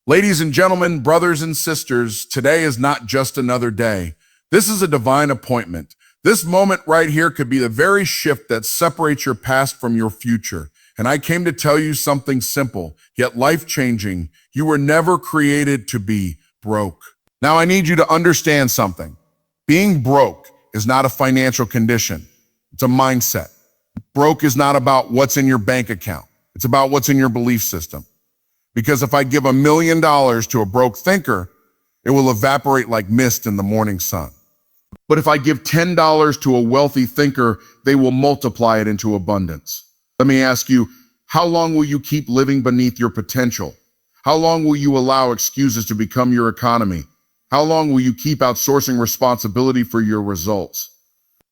Ladies and gentlemen, brothers and sisters, today is not just another day. This is a divine appointment. This moment right here could be the very shift that separates your past from your future. And I came to tell you something simple, yet life-changing. You were never created to be broke. Now I need you to understand something. Being broke is not a financial condition. It's a mindset. Broke is not about what's in your bank account. It's about what's in your belief system. Because if I give $1 million to a broke thinker, it will evaporate like mist in the morning sun. But if I give $10 to a wealthy thinker, they will multiply it into abundance. Let me ask you, how long will you keep living beneath your potential? How long will you allow excuses to become your economy? How long will you keep outsourcing responsibility for your results?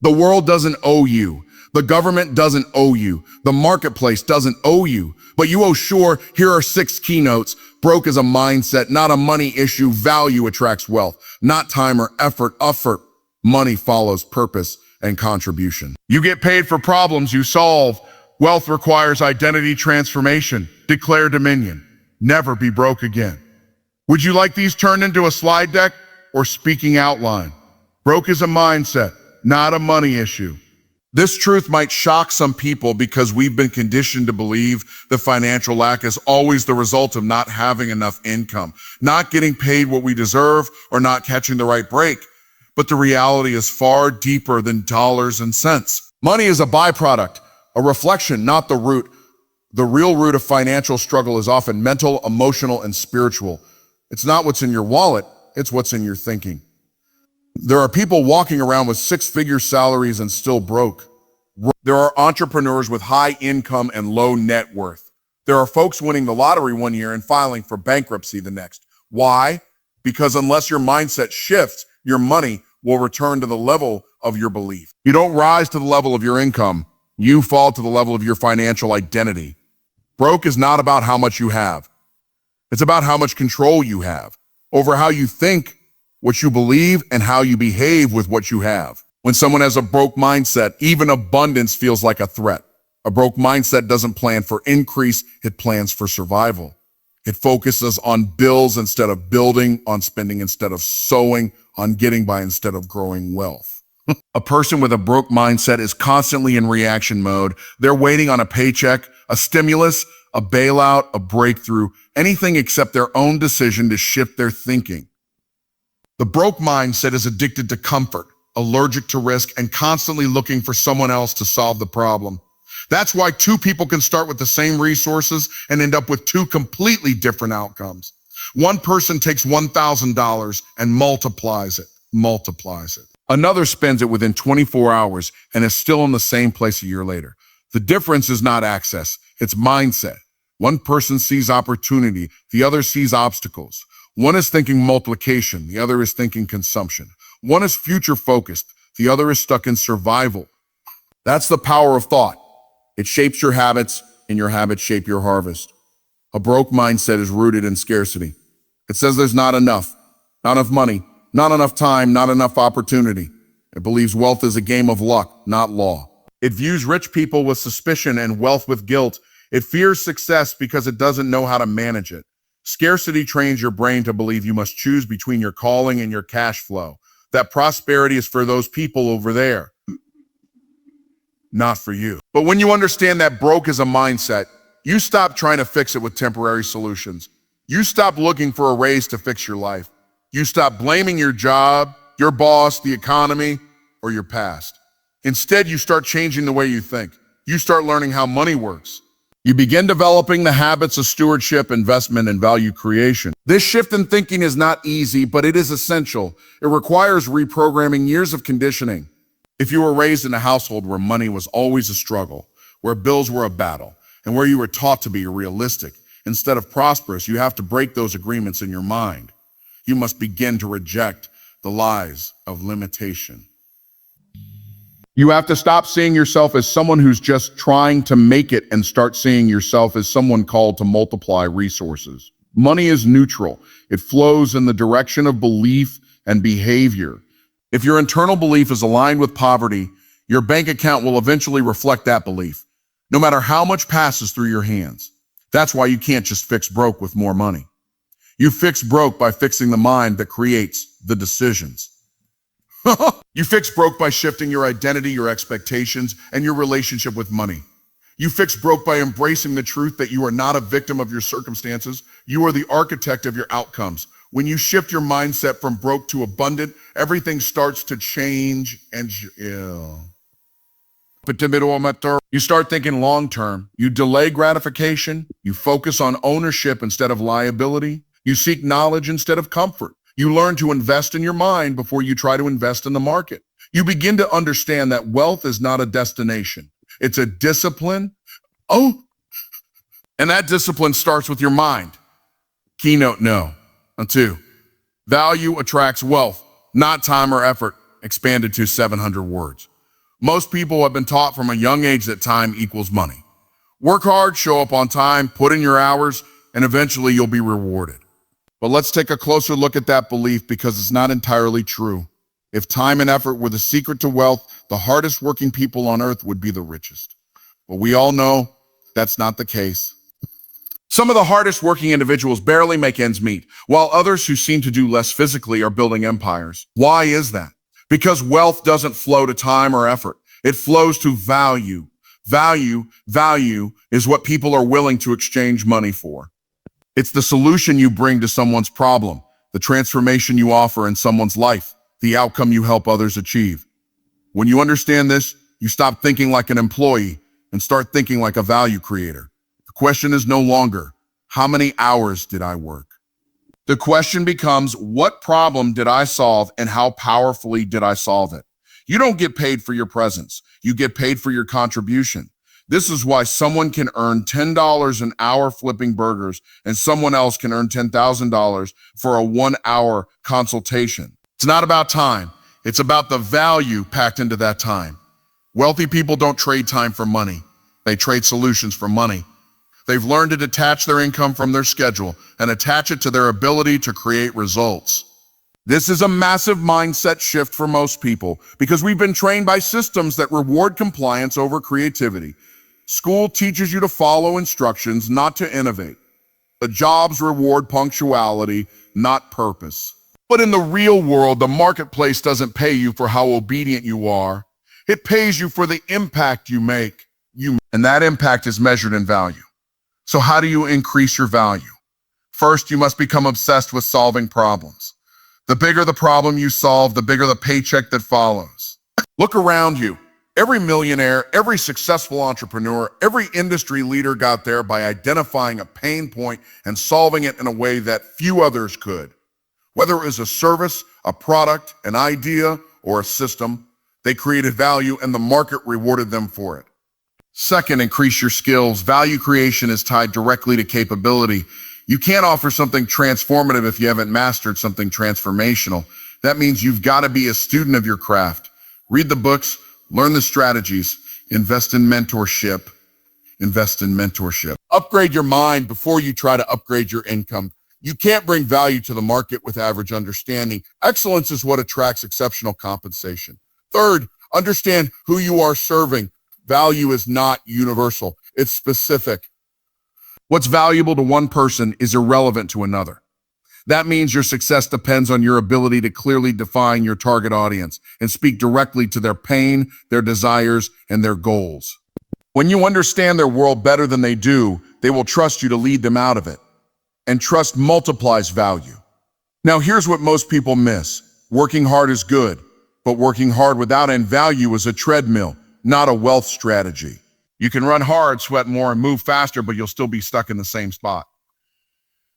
The world doesn't owe you. The government doesn't owe you. The marketplace doesn't owe you. But you owe sure. Here are 6 keynotes. Broke is a mindset, not a money issue. Value attracts wealth, not time or effort. Money follows purpose and contribution. You get paid for problems you solve. Wealth requires identity transformation. Declare dominion. Never be broke again. Would you like these turned into a slide deck or speaking outline? Broke is a mindset, not a money issue. This truth might shock some people because we've been conditioned to believe that financial lack is always the result of not having enough income, not getting paid what we deserve, or not catching the right break. But the reality is far deeper than dollars and cents. Money is a byproduct, a reflection, not the root. The real root of financial struggle is often mental, emotional, and spiritual. It's not what's in your wallet, it's what's in your thinking. There are people walking around with 6-figure salaries and still broke. There are entrepreneurs with high income and low net worth. There are folks winning the lottery one year and filing for bankruptcy the next. Why? Because unless your mindset shifts, your money will return to the level of your belief. You don't rise to the level of your income. You fall to the level of your financial identity. Broke is not about how much you have. It's about how much control you have over how you think, what you believe, and how you behave with what you have. When someone has a broke mindset, even abundance feels like a threat. A broke mindset doesn't plan for increase, it plans for survival. It focuses on bills instead of building, on spending instead of sowing, on getting by instead of growing wealth. A person with a broke mindset is constantly in reaction mode. They're waiting on a paycheck, a stimulus, a bailout, a breakthrough, anything except their own decision to shift their thinking. The broke mindset is addicted to comfort, allergic to risk, and constantly looking for someone else to solve the problem. That's why 2 people can start with the same resources and end up with 2 completely different outcomes. One person takes $1,000 and multiplies it. Another spends it within 24 hours and is still in the same place a year later. The difference is not access, it's mindset. One person sees opportunity, the other sees obstacles. One is thinking multiplication, the other is thinking consumption. One is future-focused, the other is stuck in survival. That's the power of thought. It shapes your habits, and your habits shape your harvest. A broke mindset is rooted in scarcity. It says there's not enough money, not enough time, not enough opportunity. It believes wealth is a game of luck, not law. It views rich people with suspicion and wealth with guilt. It fears success because it doesn't know how to manage it. Scarcity trains your brain to believe you must choose between your calling and your cash flow. That prosperity is for those people over there, not for you. But when you understand that broke is a mindset, you stop trying to fix it with temporary solutions. You stop looking for a raise to fix your life. You stop blaming your job, your boss, the economy, or your past. Instead, you start changing the way you think. You start learning how money works. You begin developing the habits of stewardship, investment, and value creation. This shift in thinking is not easy, but it is essential. It requires reprogramming years of conditioning. If you were raised in a household where money was always a struggle, where bills were a battle, and where you were taught to be realistic instead of prosperous, you have to break those agreements in your mind. You must begin to reject the lies of limitation. You have to stop seeing yourself as someone who's just trying to make it and start seeing yourself as someone called to multiply resources. Money is neutral. It flows in the direction of belief and behavior. If your internal belief is aligned with poverty, your bank account will eventually reflect that belief, no matter how much passes through your hands. That's why you can't just fix broke with more money. You fix broke by fixing the mind that creates the decisions. You fix broke by shifting your identity, your expectations, and your relationship with money. You fix broke by embracing the truth that you are not a victim of your circumstances. You are the architect of your outcomes. When you shift your mindset from broke to abundant, everything starts to change and you start thinking long-term. You delay gratification. You focus on ownership instead of liability. You seek knowledge instead of comfort. You learn to invest in your mind before you try to invest in the market. You begin to understand that wealth is not a destination. It's a discipline. And that discipline starts with your mind. Keynote no. And 2, value attracts wealth, not time or effort, expanded to 700 words. Most people have been taught from a young age that time equals money. Work hard, show up on time, put in your hours, and eventually you'll be rewarded. But let's take a closer look at that belief because it's not entirely true. If time and effort were the secret to wealth, the hardest working people on earth would be the richest. But we all know that's not the case. Some of the hardest working individuals barely make ends meet, while others who seem to do less physically are building empires. Why is that? Because wealth doesn't flow to time or effort. It flows to value. Value is what people are willing to exchange money for. It's the solution you bring to someone's problem, the transformation you offer in someone's life, the outcome you help others achieve. When you understand this, you stop thinking like an employee and start thinking like a value creator. The question is no longer, how many hours did I work? The question becomes, what problem did I solve and how powerfully did I solve it? You don't get paid for your presence. You get paid for your contribution. This is why someone can earn $10 an hour flipping burgers and someone else can earn $10,000 for a 1-hour consultation. It's not about time. It's about the value packed into that time. Wealthy people don't trade time for money. They trade solutions for money. They've learned to detach their income from their schedule and attach it to their ability to create results. This is a massive mindset shift for most people because we've been trained by systems that reward compliance over creativity. School teaches you to follow instructions, not to innovate. The jobs reward punctuality, not purpose. But in the real world, the marketplace doesn't pay you for how obedient you are. It pays you for the impact you make. And that impact is measured in value. So how do you increase your value? First, you must become obsessed with solving problems. The bigger the problem you solve, the bigger the paycheck that follows. Look around you. Every millionaire, every successful entrepreneur, every industry leader got there by identifying a pain point and solving it in a way that few others could. Whether it was a service, a product, an idea, or a system, they created value and the market rewarded them for it. Second, increase your skills. Value creation is tied directly to capability. You can't offer something transformative if you haven't mastered something transformational. That means you've got to be a student of your craft. Read the books, learn the strategies, invest in mentorship. Upgrade your mind before you try to upgrade your income. You can't bring value to the market with average understanding. Excellence is what attracts exceptional compensation. Third, understand who you are serving. Value is not universal. It's specific. What's valuable to one person is irrelevant to another. That means your success depends on your ability to clearly define your target audience and speak directly to their pain, their desires, and their goals. When you understand their world better than they do, they will trust you to lead them out of it. And trust multiplies value. Now, here's what most people miss. Working hard is good, but working hard without end value is a treadmill, not a wealth strategy. You can run hard, sweat more, and move faster, but you'll still be stuck in the same spot.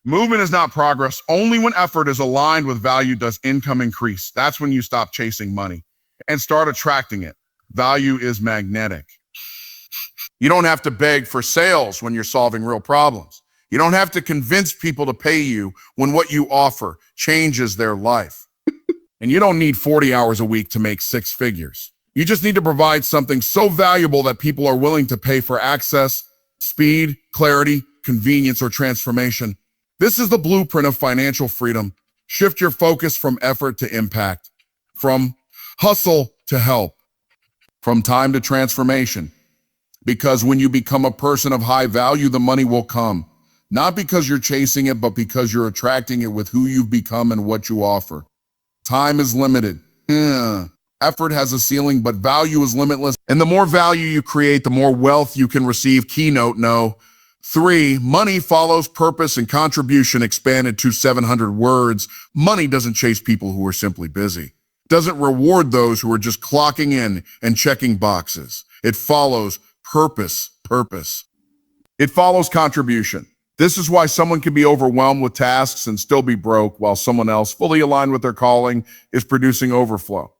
Movement is not progress. Only when effort is aligned with value does income increase. That's when you stop chasing money and start attracting it. Value is magnetic. You don't have to beg for sales when you're solving real problems. You don't have to convince people to pay you when what you offer changes their life. And you don't need 40 hours a week to make 6 figures. You just need to provide something so valuable that people are willing to pay for access, speed, clarity, convenience, or transformation. This is the blueprint of financial freedom. Shift your focus from effort to impact, from hustle to help, from time to transformation. Because when you become a person of high value, the money will come. Not because you're chasing it, but because you're attracting it with who you've become and what you offer. Time is limited. Effort has a ceiling, but value is limitless. And the more value you create, the more wealth you can receive. Keynote no. 3, money follows purpose and contribution expanded to 700 words. Money doesn't chase people who are simply busy. It doesn't reward those who are just clocking in and checking boxes. It follows purpose. It follows contribution. This is why someone can be overwhelmed with tasks and still be broke, while someone else, fully aligned with their calling, is producing overflow.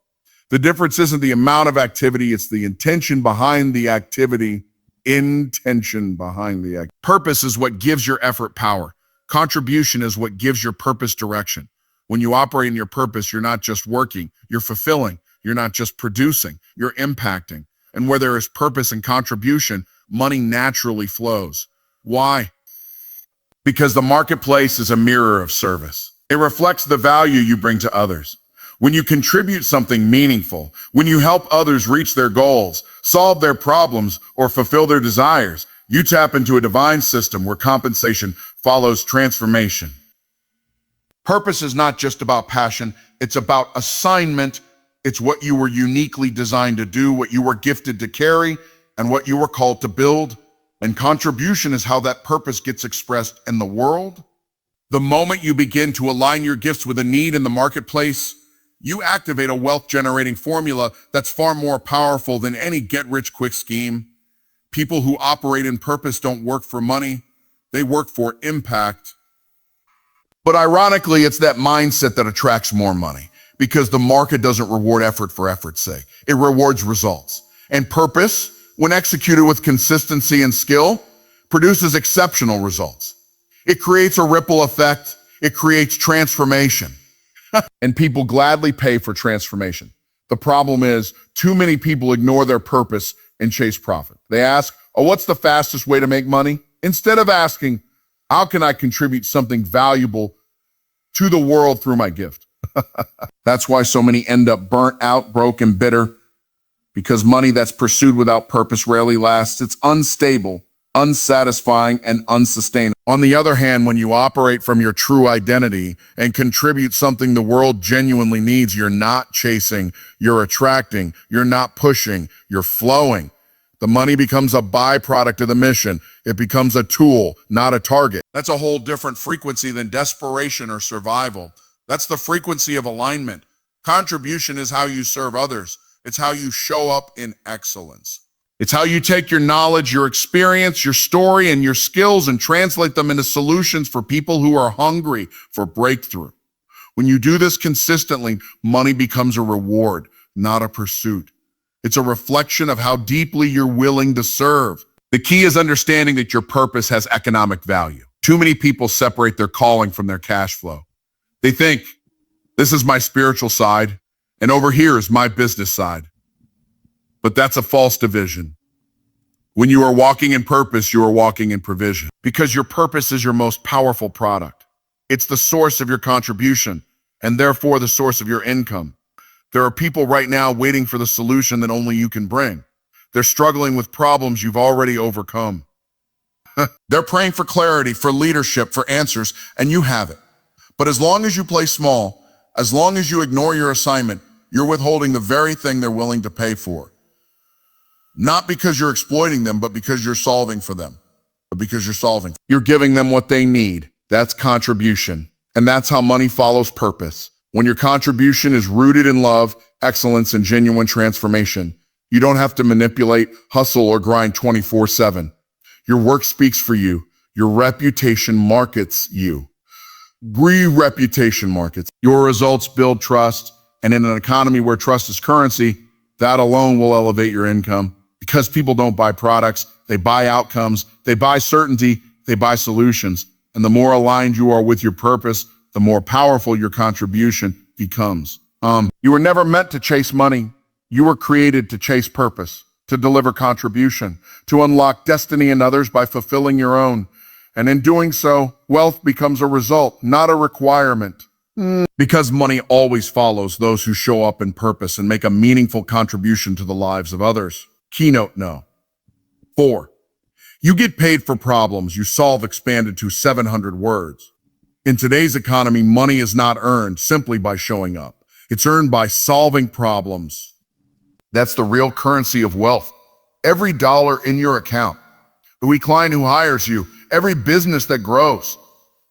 The difference isn't the amount of activity, it's the intention behind the activity. Purpose is what gives your effort power. Contribution is what gives your purpose direction. When you operate in your purpose, you're not just working, you're fulfilling. You're not just producing, you're impacting. And where there is purpose and contribution, money naturally flows. Why? Because the marketplace is a mirror of service. It reflects the value you bring to others. When you contribute something meaningful, when you help others reach their goals, solve their problems, or fulfill their desires, you tap into a divine system where compensation follows transformation. Purpose is not just about passion, it's about assignment. It's what you were uniquely designed to do, what you were gifted to carry, and what you were called to build. And contribution is how that purpose gets expressed in the world. The moment you begin to align your gifts with a need in the marketplace, you activate a wealth-generating formula that's far more powerful than any get-rich-quick scheme. People who operate in purpose don't work for money, they work for impact. But ironically, it's that mindset that attracts more money, because the market doesn't reward effort for effort's sake. It rewards results. And purpose, when executed with consistency and skill, produces exceptional results. It creates a ripple effect. It creates transformation. And people gladly pay for transformation. The problem is, too many people ignore their purpose and chase profit. They ask, what's the fastest way to make money? Instead of asking, how can I contribute something valuable to the world through my gift? That's why so many end up burnt out, broke, and bitter. Because money that's pursued without purpose rarely lasts. It's unstable, unsatisfying, and unsustainable. On the other hand, when you operate from your true identity and contribute something the world genuinely needs, you're not chasing, you're attracting, you're not pushing, you're flowing. The money becomes a byproduct of the mission. It becomes a tool, not a target. That's a whole different frequency than desperation or survival. That's the frequency of alignment. Contribution is how you serve others. It's how you show up in excellence. It's how you take your knowledge, your experience, your story, and your skills and translate them into solutions for people who are hungry for breakthrough. When you do this consistently, money becomes a reward, not a pursuit. It's a reflection of how deeply you're willing to serve. The key is understanding that your purpose has economic value. Too many people separate their calling from their cash flow. They think, this is my spiritual side, and over here is my business side. But that's a false division. When you are walking in purpose, you are walking in provision. Because your purpose is your most powerful product. It's the source of your contribution, and therefore the source of your income. There are people right now waiting for the solution that only you can bring. They're struggling with problems you've already overcome. They're praying for clarity, for leadership, for answers, and you have it. But as long as you play small, as long as you ignore your assignment, you're withholding the very thing they're willing to pay for. Not because you're exploiting them, but because you're solving for them. You're giving them what they need. That's contribution. And that's how money follows purpose. When your contribution is rooted in love, excellence, and genuine transformation, you don't have to manipulate, hustle, or grind 24/7. Your work speaks for you. Your reputation markets you. Reputation markets. Your results build trust. And in an economy where trust is currency, that alone will elevate your income. Because people don't buy products, they buy outcomes, they buy certainty, they buy solutions. And the more aligned you are with your purpose, the more powerful your contribution becomes. You were never meant to chase money. You were created to chase purpose, to deliver contribution, to unlock destiny in others by fulfilling your own. And in doing so, wealth becomes a result, not a requirement. Because money always follows those who show up in purpose and make a meaningful contribution to the lives of others. Keynote no. 4. You get paid for problems you solve expanded to 700 words. In today's economy, money is not earned simply by showing up. It's earned by solving problems. That's the real currency of wealth. Every dollar in your account, every client who hires you, every business that grows.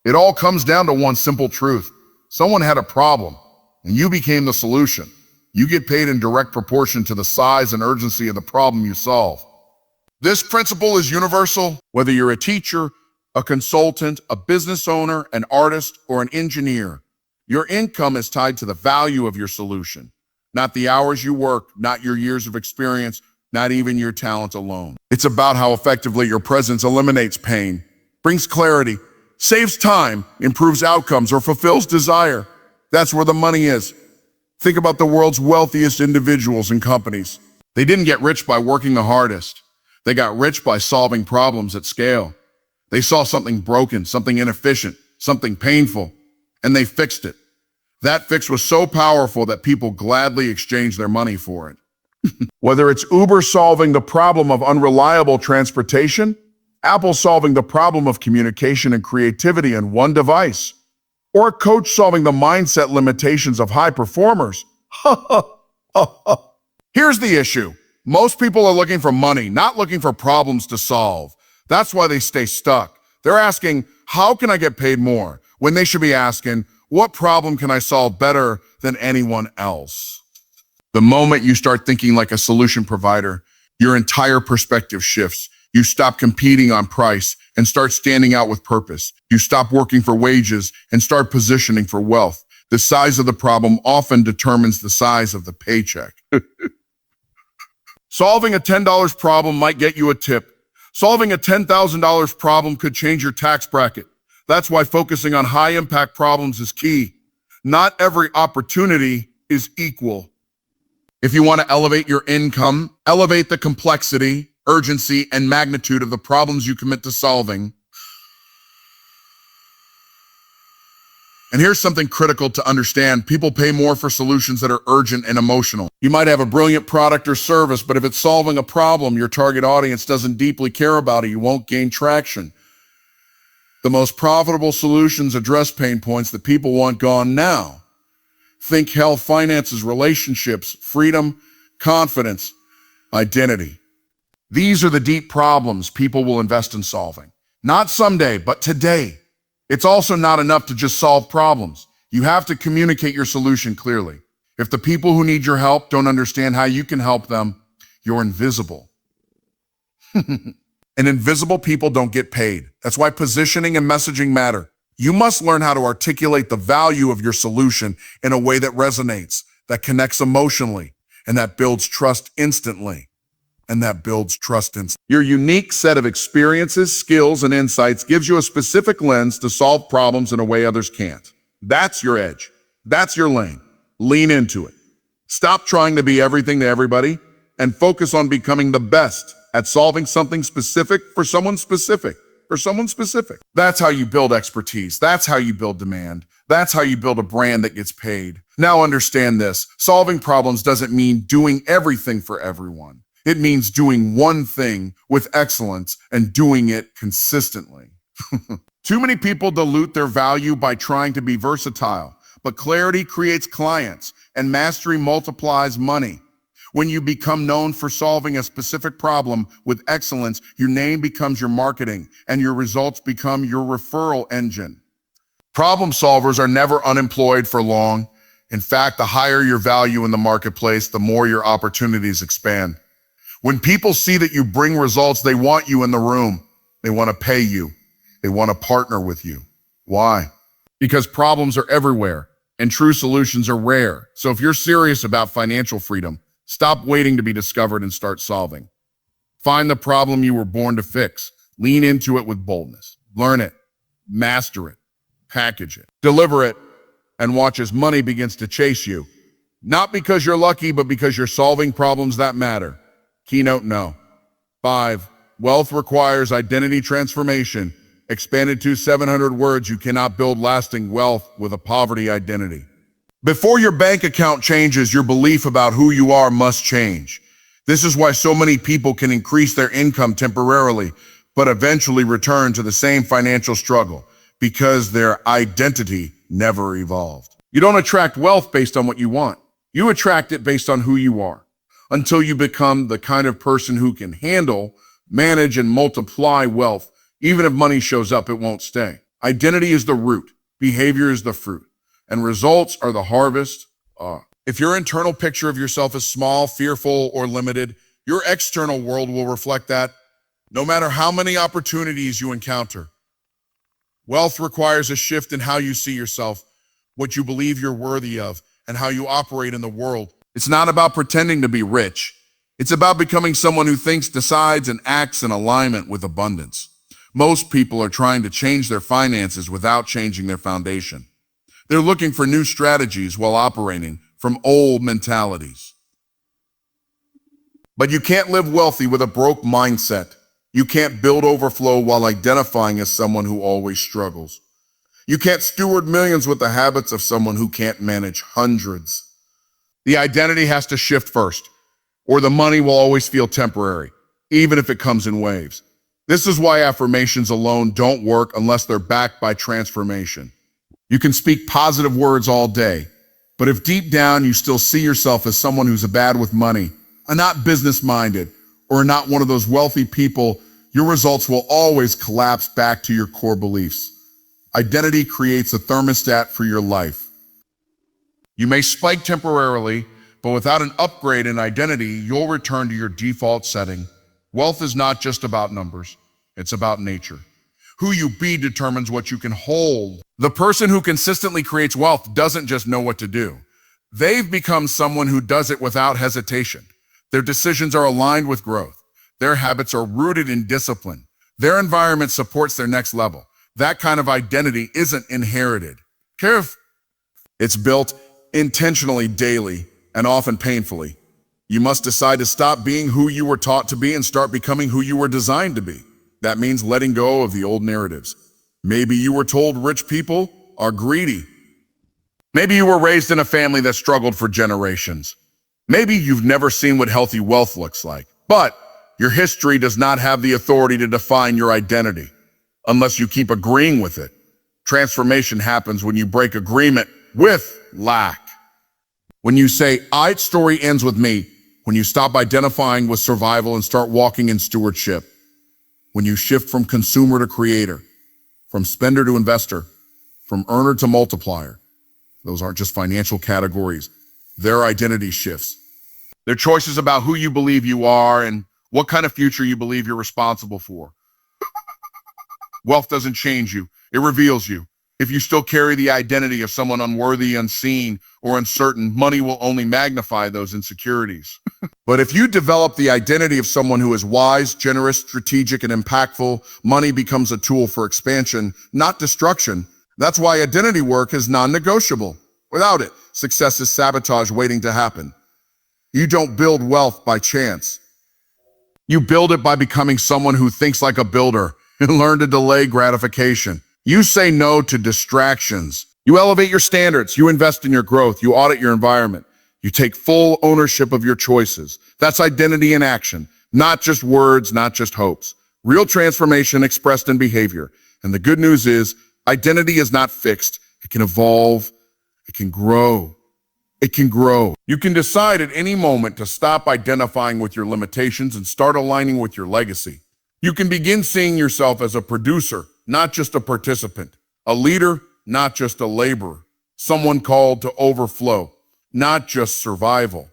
It all comes down to one simple truth. Someone had a problem, and you became the solution. You get paid in direct proportion to the size and urgency of the problem you solve. This principle is universal, whether you're a teacher, a consultant, a business owner, an artist, or an engineer. Your income is tied to the value of your solution, not the hours you work, not your years of experience, not even your talent alone. It's about how effectively your presence eliminates pain, brings clarity, saves time, improves outcomes, or fulfills desire. That's where the money is. Think about the world's wealthiest individuals and companies. They didn't get rich by working the hardest. They got rich by solving problems at scale. They saw something broken, something inefficient, something painful, and they fixed it. That fix was so powerful that people gladly exchanged their money for it. Whether it's Uber solving the problem of unreliable transportation, Apple solving the problem of communication and creativity in one device, or a coach solving the mindset limitations of high performers. Here's the issue. Most people are looking for money, not looking for problems to solve. That's why they stay stuck. They're asking, how can I get paid more? When they should be asking, what problem can I solve better than anyone else? The moment you start thinking like a solution provider, your entire perspective shifts. You stop competing on price and start standing out with purpose. You stop working for wages and start positioning for wealth. The size of the problem often determines the size of the paycheck. Solving a $10 problem might get you a tip. Solving a $10,000 problem could change your tax bracket. That's why focusing on high-impact problems is key. Not every opportunity is equal. If you want to elevate your income, elevate the complexity, urgency, and magnitude of the problems you commit to solving. And here's something critical to understand. People pay more for solutions that are urgent and emotional. You might have a brilliant product or service, but if it's solving a problem your target audience doesn't deeply care about it, you won't gain traction. The most profitable solutions address pain points that people want gone now. Think health, finances, relationships, freedom, confidence, identity. These are the deep problems people will invest in solving. Not someday, but today. It's also not enough to just solve problems. You have to communicate your solution clearly. If the people who need your help don't understand how you can help them, you're invisible. And invisible people don't get paid. That's why positioning and messaging matter. You must learn how to articulate the value of your solution in a way that resonates, that connects emotionally, and that builds trust instantly. Your unique set of experiences, skills, and insights gives you a specific lens to solve problems in a way others can't. That's your edge. That's your lane. Lean into it. Stop trying to be everything to everybody and focus on becoming the best at solving something specific for someone specific. That's how you build expertise. That's how you build demand. That's how you build a brand that gets paid. Now understand this. Solving problems doesn't mean doing everything for everyone. It means doing one thing with excellence and doing it consistently. Too many people dilute their value by trying to be versatile, but clarity creates clients and mastery multiplies money. When you become known for solving a specific problem with excellence, your name becomes your marketing and your results become your referral engine. Problem solvers are never unemployed for long. In fact, the higher your value in the marketplace, the more your opportunities expand. When people see that you bring results, they want you in the room. They want to pay you. They want to partner with you. Why? Because problems are everywhere and true solutions are rare. So if you're serious about financial freedom, stop waiting to be discovered and start solving. Find the problem you were born to fix. Lean into it with boldness. Learn it, master it, package it, deliver it, and watch as money begins to chase you. Not because you're lucky, but because you're solving problems that matter. Keynote no. 5. Wealth requires identity transformation. Expanded to 700 words, you cannot build lasting wealth with a poverty identity. Before your bank account changes, your belief about who you are must change. This is why so many people can increase their income temporarily, but eventually return to the same financial struggle because their identity never evolved. You don't attract wealth based on what you want. You attract it based on who you are, until you become the kind of person who can handle, manage, and multiply wealth. Even if money shows up, it won't stay. Identity is the root, behavior is the fruit, and results are the harvest. If your internal picture of yourself is small, fearful, or limited, your external world will reflect that, no matter how many opportunities you encounter. Wealth requires a shift in how you see yourself, what you believe you're worthy of, and how you operate in the world. It's not about pretending to be rich. It's about becoming someone who thinks, decides, and acts in alignment with abundance. Most people are trying to change their finances without changing their foundation. They're looking for new strategies while operating from old mentalities. But you can't live wealthy with a broke mindset. You can't build overflow while identifying as someone who always struggles. You can't steward millions with the habits of someone who can't manage hundreds. The identity has to shift first, or the money will always feel temporary, even if it comes in waves. This is why affirmations alone don't work unless they're backed by transformation. You can speak positive words all day, but if deep down you still see yourself as someone who's bad with money, and not business-minded, or not one of those wealthy people, your results will always collapse back to your core beliefs. Identity creates a thermostat for your life. You may spike temporarily, but without an upgrade in identity, you'll return to your default setting. Wealth is not just about numbers, it's about nature. Who you be determines what you can hold. The person who consistently creates wealth doesn't just know what to do. They've become someone who does it without hesitation. Their decisions are aligned with growth. Their habits are rooted in discipline. Their environment supports their next level. That kind of identity isn't inherited. It's built intentionally, daily, and often painfully. You must decide to stop being who you were taught to be and start becoming who you were designed to be. That means letting go of the old narratives. Maybe you were told rich people are greedy. Maybe you were raised in a family that struggled for generations. Maybe you've never seen what healthy wealth looks like. But your history does not have the authority to define your identity unless you keep agreeing with it. Transformation happens when you break agreement with lack. When you say, "Our story ends with me," when you stop identifying with survival and start walking in stewardship. When you shift from consumer to creator, from spender to investor, from earner to multiplier. Those aren't just financial categories. Their identity shifts. Their choices about who you believe you are and what kind of future you believe you're responsible for. Wealth doesn't change you, it reveals you. If you still carry the identity of someone unworthy, unseen, or uncertain, money will only magnify those insecurities. But if you develop the identity of someone who is wise, generous, strategic, and impactful, money becomes a tool for expansion, not destruction. That's why identity work is non-negotiable. Without it, success is sabotage waiting to happen. You don't build wealth by chance. You build it by becoming someone who thinks like a builder and learn to delay gratification. You say no to distractions. You elevate your standards. You invest in your growth. You audit your environment. You take full ownership of your choices. That's identity in action, not just words, not just hopes. Real transformation expressed in behavior. And the good news is, identity is not fixed. It can evolve. It can grow. It can grow. You can decide at any moment to stop identifying with your limitations and start aligning with your legacy. You can begin seeing yourself as a producer, not just a participant, a leader, not just a laborer, someone called to overflow, not just survival.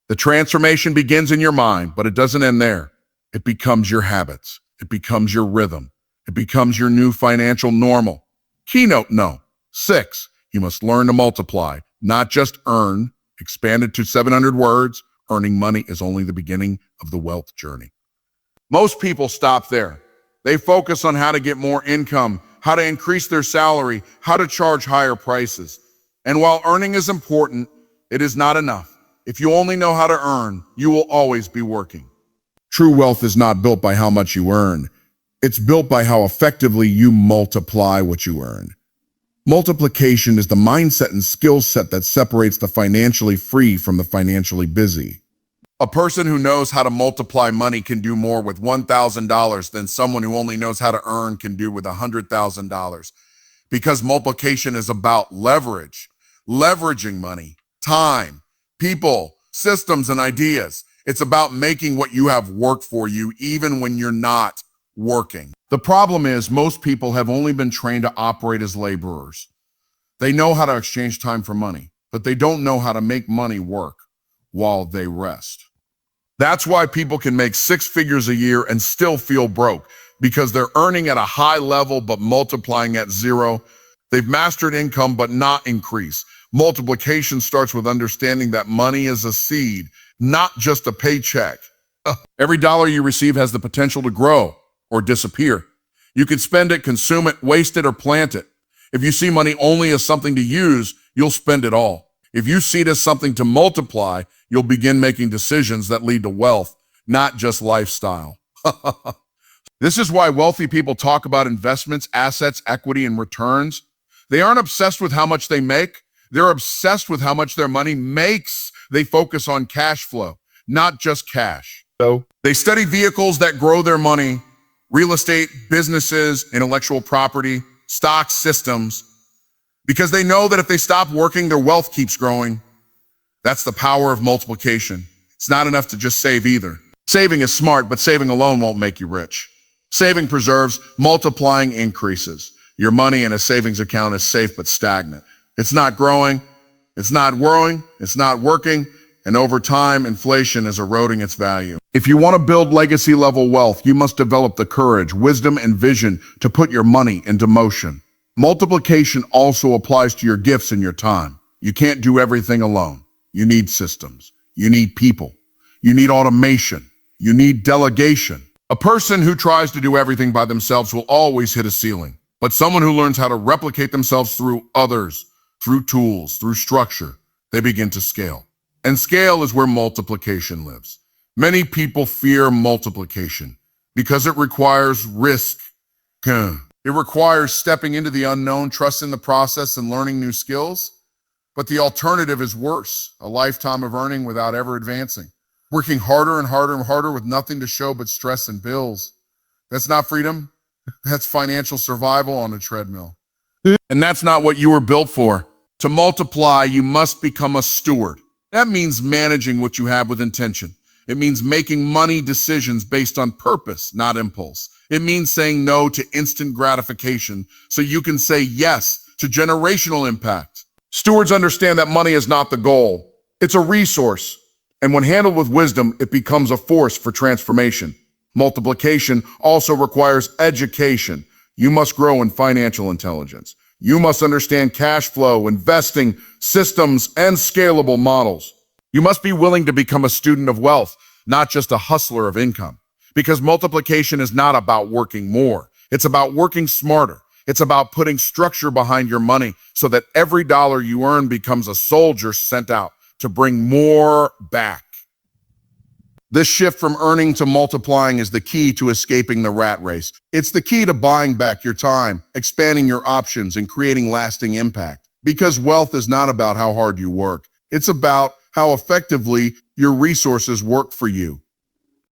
The transformation begins in your mind, but it doesn't end there. It becomes your habits. It becomes your rhythm. It becomes your new financial normal. Keynote no. 6, you must learn to multiply, not just earn. Expanded to 700 words, earning money is only the beginning of the wealth journey. Most people stop there. They focus on how to get more income, how to increase their salary, how to charge higher prices. And while earning is important, it is not enough. If you only know how to earn, you will always be working. True wealth is not built by how much you earn. It's built by how effectively you multiply what you earn. Multiplication is the mindset and skill set that separates the financially free from the financially busy. A person who knows how to multiply money can do more with $1,000 than someone who only knows how to earn can do with $100,000. Because multiplication is about leverage, leveraging money, time, people, systems, and ideas. It's about making what you have work for you even when you're not working. The problem is most people have only been trained to operate as laborers. They know how to exchange time for money, but they don't know how to make money work while they rest. That's why people can make 6 figures a year and still feel broke, because they're earning at a high level but multiplying at zero. They've mastered income but not increase. Multiplication starts with understanding that money is a seed, not just a paycheck. Every dollar you receive has the potential to grow or disappear. You can spend it, consume it, waste it, or plant it. If you see money only as something to use, you'll spend it all. If you see it as something to multiply, you'll begin making decisions that lead to wealth, not just lifestyle. This is why wealthy people talk about investments, assets, equity, and returns. They aren't obsessed with how much they make. They're obsessed with how much their money makes. They focus on cash flow, not just cash. So they study vehicles that grow their money, real estate, businesses, intellectual property, stocks, systems, because they know that if they stop working, their wealth keeps growing. That's the power of multiplication. It's not enough to just save either. Saving is smart, but saving alone won't make you rich. Saving preserves, multiplying increases. Your money in a savings account is safe but stagnant. It's not growing, it's not growing, it's not working, and over time, inflation is eroding its value. If you want to build legacy-level wealth, you must develop the courage, wisdom, and vision to put your money into motion. Multiplication also applies to your gifts and your time. You can't do everything alone. You need systems. You need people. You need automation. You need delegation. A person who tries to do everything by themselves will always hit a ceiling. But someone who learns how to replicate themselves through others, through tools, through structure, they begin to scale. And scale is where multiplication lives. Many people fear multiplication because it requires risk. It requires stepping into the unknown, trusting the process, and learning new skills. But the alternative is worse, a lifetime of earning without ever advancing, working harder and harder and harder with nothing to show but stress and bills. That's not freedom. That's financial survival on a treadmill. And that's not what you were built for. To multiply, you must become a steward. That means managing what you have with intention. It means making money decisions based on purpose, not impulse. It means saying no to instant gratification so you can say yes to generational impact. Stewards understand that money is not the goal. It's a resource. And when handled with wisdom, it becomes a force for transformation. Multiplication also requires education. You must grow in financial intelligence. You must understand cash flow, investing, systems, and scalable models. You must be willing to become a student of wealth, not just a hustler of income. Because multiplication is not about working more. It's about working smarter. It's about putting structure behind your money so that every dollar you earn becomes a soldier sent out to bring more back. This shift from earning to multiplying is the key to escaping the rat race. It's the key to buying back your time, expanding your options, and creating lasting impact. Because wealth is not about how hard you work. It's about how effectively your resources work for you.